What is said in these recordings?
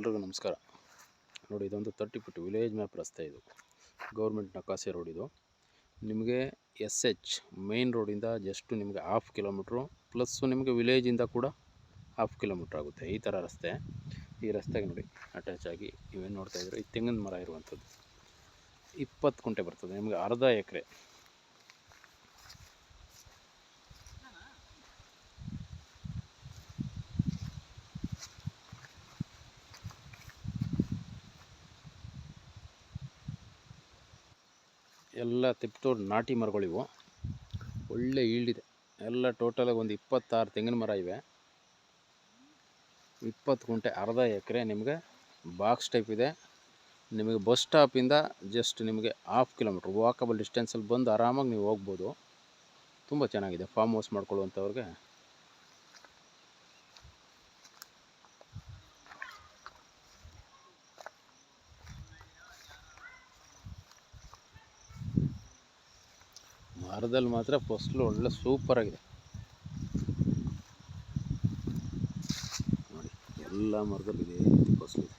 ಎಲ್ರಿಗೂ ನಮಸ್ಕಾರ. ನೋಡಿ, ಇದೊಂದು 30 ಫುಟ್ ವಿಲೇಜ್ ಮ್ಯಾಪ್ ರಸ್ತೆ. ಇದು ಗೌರ್ಮೆಂಟ್ ನಕಾಸೆ ರೋಡ್. ಇದು ನಿಮಗೆ SH ಮೇನ್ ರೋಡಿಂದ ಜಸ್ಟ್ ನಿಮಗೆ 1/2 ಕಿಲೋಮೀಟ್ರು ಪ್ಲಸ್ಸು ನಿಮಗೆ ವಿಲೇಜಿಂದ ಕೂಡ 1/2 ಕಿಲೋಮೀಟ್ರ್ ಆಗುತ್ತೆ. ಈ ಥರ ರಸ್ತೆ. ಈ ರಸ್ತೆಗೆ ನೋಡಿ ಅಟ್ಯಾಚ್ ಆಗಿ ನೀವೇನು ನೋಡ್ತಾ ಇದ್ದೀರಿ, ಈ ತೆಂಗಿನ ಮರ ಇರುವಂಥದ್ದು 20 ಕುಂಟೆ ಬರ್ತದೆ. ನಿಮಗೆ ಅರ್ಧ ಎಕರೆ. ಎಲ್ಲ ತಿಪ್ಟೋಡ್ ನಾಟಿ ಮರಗಳಿವು, ಒಳ್ಳೆ ಈಲ್ಡಿದೆ. ಎಲ್ಲ ಟೋಟಲಾಗಿ ಒಂದು 26 ತೆಂಗಿನ ಮರ ಇವೆ. 20 ಕುಂಟೆ, ಅರ್ಧ ಎಕರೆ. ನಿಮಗೆ ಬಾಕ್ಸ್ ಟೈಪ್ ಇದೆ. ನಿಮಗೆ ಬಸ್ ಸ್ಟಾಪಿಂದ ಜಸ್ಟ್ ನಿಮಗೆ 1/2 ಕಿಲೋಮೀಟ್ರ್ ವಾಕಬಲ್ ಡಿಸ್ಟೆನ್ಸಲ್ಲಿ ಬಂದು ಆರಾಮಾಗಿ ನೀವು ಹೋಗ್ಬೋದು. ತುಂಬ ಚೆನ್ನಾಗಿದೆ ಫಾರ್ಮ್ ಹೌಸ್ ಮಾಡ್ಕೊಳ್ಳುವಂಥವ್ರಿಗೆ. ಮರದಲ್ಲಿ ಮಾತ್ರ ಫಸ್ಲು ಒಳ್ಳೆ ಸೂಪರಾಗಿದೆ ನೋಡಿ. ಎಲ್ಲ ಮರದಲ್ಲಿ ಇದೇ ರೀತಿ ಫಸಲಿದೆ.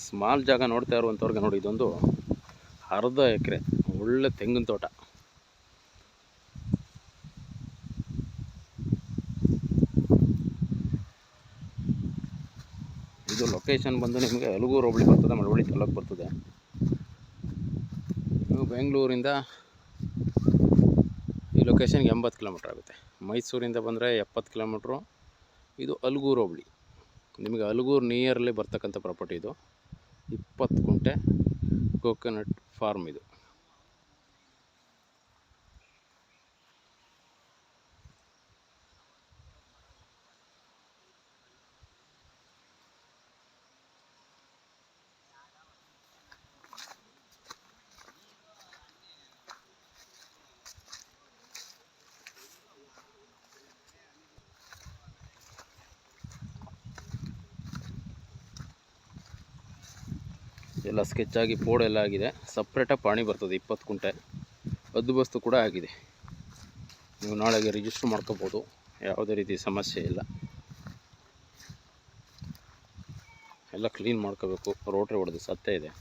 ಸ್ಮಾಲ್ ಜಾಗ ನೋಡ್ತಾ ಇರುವಂಥವ್ರಿಗೆ ನೋಡಿ, ಇದೊಂದು ಅರ್ಧ ಎಕರೆ ಒಳ್ಳೆ ತೆಂಗಿನ ತೋಟ. ಇದು ಲೊಕೇಶನ್ ಬಂದು ನಿಮಗೆ ಅಲಗೂರು ಹೋಬಳಿ ಬರ್ತದೆ, ಮಳವಳ್ಳಿ ತಾಲೂಕು ಬರ್ತದೆ. ನೀವು ಬೆಂಗಳೂರಿಂದ ಈ ಲೊಕೇಶನ್ಗೆ 80 ಕಿಲೋಮೀಟ್ರ್ ಆಗುತ್ತೆ. ಮೈಸೂರಿಂದ ಬಂದರೆ 70 ಕಿಲೋಮೀಟ್ರು. ಇದು ಅಲಗೂರು ಹೋಬಳಿ. ನಿಮಗೆ ಅಲಗೂರು ನಿಯರಲ್ಲಿ ಬರ್ತಕ್ಕಂಥ ಪ್ರಾಪರ್ಟಿ ಇದು. 20 ಕುಂಟೆ ಕೋಕೋನಟ್ ಫಾರ್ಮ್ ಇದು. ಎಲ್ಲ ಸ್ಕೆಚ್ಚಾಗಿ ಪೋಡೆಲ್ಲ ಆಗಿದೆ. ಸಪ್ರೇಟಾಗಿ ಪಾಣಿ ಬರ್ತದೆ 20 ಕುಂಟೆ. ಹದ್ದುಬಸ್ತು ಕೂಡ ಆಗಿದೆ. ನೀವು ನಾಳೆಗೆ ರಿಜಿಸ್ಟ್ರ್ ಮಾಡ್ಕೋಬೋದು, ಯಾವುದೇ ರೀತಿ ಸಮಸ್ಯೆ ಇಲ್ಲ. ಎಲ್ಲ ಕ್ಲೀನ್ ಮಾಡ್ಕೋಬೇಕು. ರೋಟ್ರಿ ಹೊಡೆದು ಸತ್ತೇ ಇದೆ.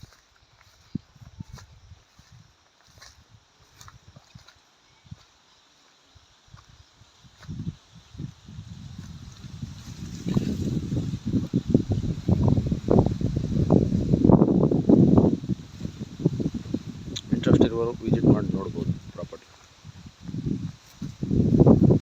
ಇಂಟ್ರೆಸ್ಟ್ ಇರುವವರು ವಿಸಿಟ್ ಮಾಡಿ ನೋಡ್ಬೋದು.